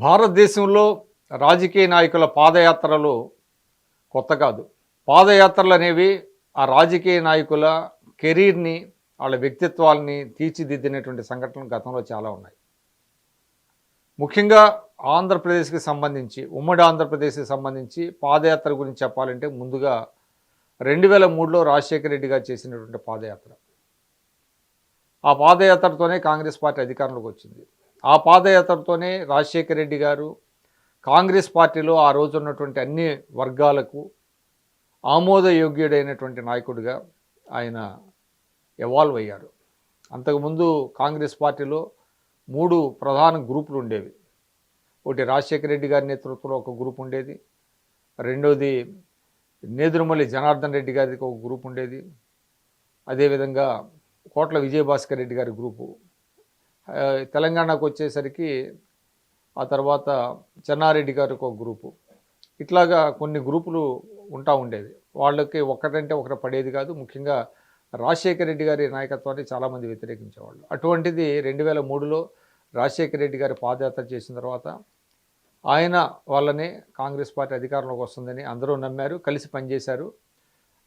భారతదేశంలో రాజకీయ నాయకుల పాదయాత్రలు కొత్త కాదు. పాదయాత్రలు అనేవి ఆ రాజకీయ నాయకుల కెరీర్‌ని, వాళ్ళ వ్యక్తిత్వాల్ని తీర్చిదిద్దినటువంటి సంఘటనలు గతంలో చాలా ఉన్నాయి. ముఖ్యంగా ఆంధ్రప్రదేశ్‌కి సంబంధించి, ఉమ్మడి ఆంధ్రప్రదేశ్‌కి సంబంధించి పాదయాత్ర గురించి చెప్పాలంటే ముందుగా 2003లో రాజశేఖర రెడ్డి గారు చేసినటువంటి పాదయాత్ర. ఆ పాదయాత్రతోనే కాంగ్రెస్ పార్టీ అధికారంలోకి వచ్చింది. ఆ పాదయాత్రతోనే రాజశేఖర రెడ్డి గారు కాంగ్రెస్ పార్టీలో ఆ రోజు ఉన్నటువంటి అన్ని వర్గాలకు ఆమోదయోగ్యుడైనటువంటి నాయకుడిగా ఆయన ఎవాల్వ్ అయ్యారు. అంతకుముందు కాంగ్రెస్ పార్టీలో 3 ప్రధాన గ్రూపులు ఉండేవి. ఒకటి రాజశేఖర రెడ్డి గారి నేతృత్వంలో ఒక గ్రూప్ ఉండేది. రెండోది నేదురుమల్లి జనార్దన్ రెడ్డి గారికి ఒక గ్రూప్ ఉండేది. అదేవిధంగా కోట్ల విజయభాస్కర్ రెడ్డి గారి గ్రూపు. తెలంగాణకు వచ్చేసరికి ఆ తర్వాత చెన్నారెడ్డి గారికి ఒక గ్రూపు. ఇట్లాగా కొన్ని గ్రూపులు ఉంటా ఉండేవి. వాళ్ళకి ఒకటంటే ఒకటి పడేది కాదు. ముఖ్యంగా రాజశేఖర రెడ్డి గారి నాయకత్వాన్ని చాలామంది వ్యతిరేకించేవాళ్ళు. అటువంటిది 2003లో రాజశేఖర రెడ్డి గారి పాదయాత్ర చేసిన తర్వాత ఆయన వల్లనే కాంగ్రెస్ పార్టీ అధికారంలోకి వస్తుందని అందరూ నమ్మారు, కలిసి పనిచేశారు.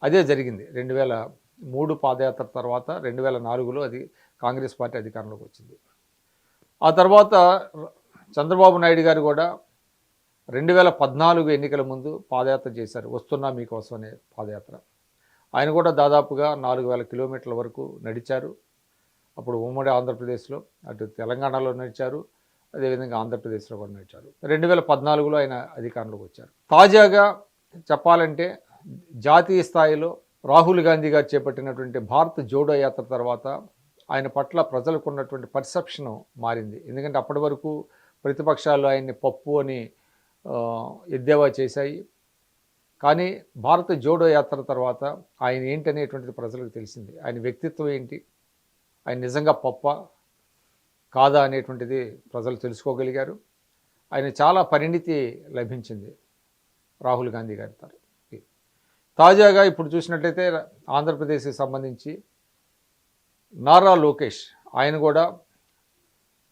అదే జరిగింది. 2003 పాదయాత్ర తర్వాత 2004లో అది కాంగ్రెస్ పార్టీ అధికారంలోకి వచ్చింది. ఆ తర్వాత చంద్రబాబు నాయుడు గారు కూడా 2014 ఎన్నికల ముందు పాదయాత్ర చేశారు. వస్తున్నా మీకోసం అనే పాదయాత్ర. ఆయన కూడా దాదాపుగా 4000 కిలోమీటర్ల వరకు నడిచారు. అప్పుడు ఉమ్మడి ఆంధ్రప్రదేశ్లో, అటు తెలంగాణలో నడిచారు, అదేవిధంగా ఆంధ్రప్రదేశ్లో కూడా నడిచారు. 2014లో ఆయన అధికారంలోకి వచ్చారు. తాజాగా చెప్పాలంటే జాతీయ స్థాయిలో రాహుల్ గాంధీ గారు చేపట్టినటువంటి భారత్ జోడో యాత్ర తర్వాత ఆయన పట్ల ప్రజలకు ఉన్నటువంటి పర్సెప్షన్ మారింది. ఎందుకంటే అప్పటి వరకు ప్రతిపక్షాలు ఆయన్ని పప్పు అని ఎద్దేవా చేశాయి. కానీ భారత జోడో యాత్ర తర్వాత ఆయన ఏంటనేటువంటిది ప్రజలకు తెలిసింది. ఆయన వ్యక్తిత్వం ఏంటి, ఆయన నిజంగా పప్ప కాదా అనేటువంటిది ప్రజలు తెలుసుకోగలిగారు. ఆయన చాలా పరిణితి లభించింది రాహుల్ గాంధీ గారి తరఫున. తాజాగా ఇప్పుడు చూసినట్లయితే ఆంధ్రప్రదేశ్కి సంబంధించి నారా లోకేష్ ఆయన కూడా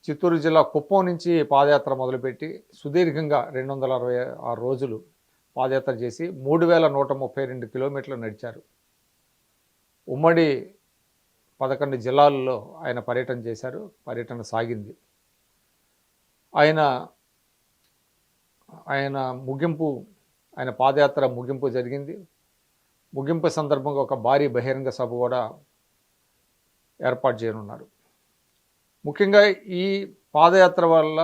చిత్తూరు జిల్లా కుప్పం నుంచి పాదయాత్ర మొదలుపెట్టి సుదీర్ఘంగా 266 రోజులు పాదయాత్ర చేసి 3132 కిలోమీటర్లు నడిచారు. ఉమ్మడి 11 జిల్లాల్లో ఆయన పర్యటన చేశారు. పర్యటన సాగింది. ఆయన పాదయాత్ర ముగింపు జరిగింది. ముగింపు సందర్భంగా ఒక భారీ బహిరంగ సభ కూడా ఏర్పాటు చేయనున్నారు. ముఖ్యంగా ఈ పాదయాత్ర వల్ల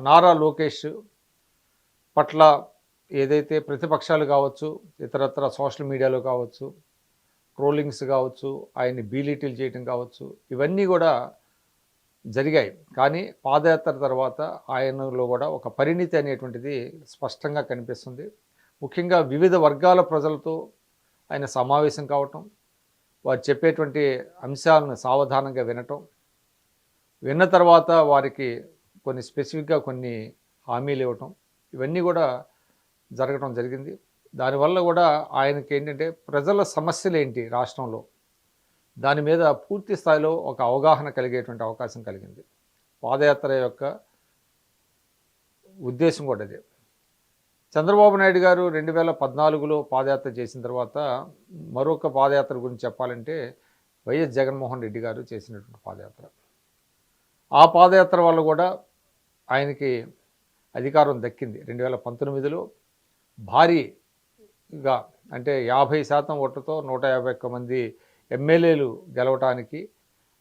నారా లోకేష్ పట్ల ఏదైతే ప్రతిపక్షాలు కావచ్చు, ఇతరత్ర సోషల్ మీడియాలో కావచ్చు, ట్రోలింగ్స్ కావచ్చు, ఆయన్ని బీలీటీలు చేయటం కావచ్చు, ఇవన్నీ కూడా జరిగాయి. కానీ పాదయాత్ర తర్వాత ఆయనలో కూడా ఒక పరిణితి అనేటువంటిది స్పష్టంగా కనిపిస్తుంది. ముఖ్యంగా వివిధ వర్గాల ప్రజలతో ఆయన సమావేశం కావటం, వారు చెప్పేటువంటి అంశాలను సావధానంగా వినటం, విన్న తర్వాత వారికి కొన్ని స్పెసిఫిక్గా కొన్ని హామీలు ఇవ్వటం, ఇవన్నీ కూడా జరగటం జరిగింది. దానివల్ల కూడా ఆయనకి ఏంటంటే ప్రజల సమస్యలు ఏంటి రాష్ట్రంలో, దాని మీద పూర్తి స్థాయిలో ఒక అవగాహన కలిగేటువంటి అవకాశం కలిగింది. పాదయాత్ర యొక్క ఉద్దేశం కూడా అదే. చంద్రబాబు నాయుడు గారు 2014లో పాదయాత్ర చేసిన తర్వాత మరొక పాదయాత్ర గురించి చెప్పాలంటే వైఎస్ జగన్మోహన్ రెడ్డి గారు చేసినటువంటి పాదయాత్ర. ఆ పాదయాత్ర వల్ల కూడా ఆయనకి అధికారం దక్కింది. 2019లో భారీగా అంటే 50% ఓట్లతో 151 మంది ఎమ్మెల్యేలు గెలవటానికి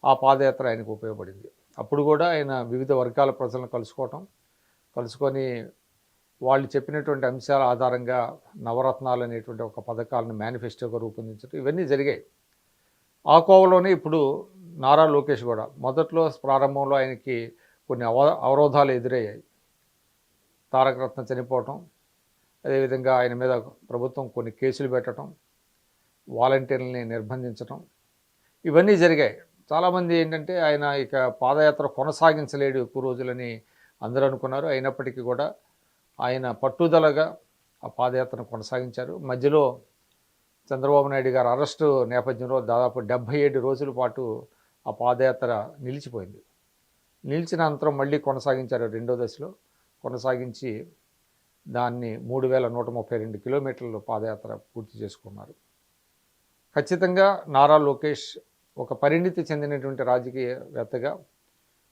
ఆ పాదయాత్ర ఆయనకు ఉపయోగపడింది. అప్పుడు కూడా ఆయన వివిధ వర్గాల ప్రజలను కలుసుకొని వాళ్ళు చెప్పినటువంటి అంశాల ఆధారంగా నవరత్నాలు అనేటువంటి ఒక పథకాలను మేనిఫెస్టోగా రూపొందించడం, ఇవన్నీ జరిగాయి. ఆ కోవలోనే ఇప్పుడు నారా లోకేష్ కూడా మొదట్లో ప్రారంభంలో ఆయనకి కొన్ని అవరోధాలు ఎదురయ్యాయి. తారక రత్న చనిపోవటం, అదేవిధంగా ఆయన మీద ప్రభుత్వం కొన్ని కేసులు పెట్టడం, వాలంటీర్లని నిర్బంధించడం, ఇవన్నీ జరిగాయి. చాలామంది ఏంటంటే ఆయన ఇక పాదయాత్ర కొనసాగించలేడు ఎక్కువ రోజులని అందరూ అనుకున్నారు. అయినప్పటికీ కూడా ఆయన పట్టుదలగా ఆ పాదయాత్రను కొనసాగించారు. మధ్యలో చంద్రబాబు నాయుడు గారు అరెస్టు నేపథ్యంలో దాదాపు 77 రోజుల పాటు ఆ పాదయాత్ర నిలిచిపోయింది. నిలిచిన అనంతరం మళ్ళీ కొనసాగించారు రెండో దశలో. కొనసాగించి దాన్ని 3132 కిలోమీటర్లు పాదయాత్ర పూర్తి చేసుకున్నారు. ఖచ్చితంగా నారా లోకేష్ ఒక పరిణితి చెందినటువంటి రాజకీయవేత్తగా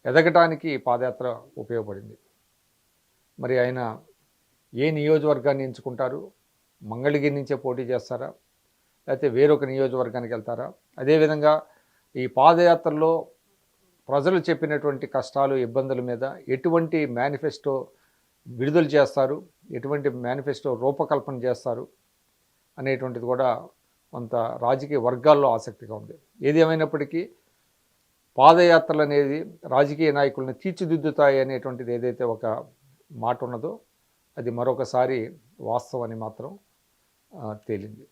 ఎదగటానికి ఈ పాదయాత్ర ఉపయోగపడింది. మరి ఆయన ఏ నియోజకవర్గాన్ని ఎంచుకుంటారు? మంగళగిరి నుంచే పోటీ చేస్తారా, లేకపోతే వేరొక నియోజకవర్గానికి వెళ్తారా? అదేవిధంగా ఈ పాదయాత్రలో ప్రజలు చెప్పినటువంటి కష్టాలు, ఇబ్బందుల మీద ఎటువంటి మేనిఫెస్టో విడుదల చేస్తారు, ఎటువంటి మేనిఫెస్టో రూపకల్పన చేస్తారు అనేటువంటిది కూడా కొంత రాజకీయ వర్గాల్లో ఆసక్తిగా ఉంది. ఏది ఏమైనప్పటికీ పాదయాత్రలు అనేది రాజకీయ నాయకులను తీర్చిదిద్దుతాయి అనేటువంటిది ఏదైతే ఒక మాట ఉన్నదో అది మరొకసారి వాస్తవని మాత్రం తేలింది.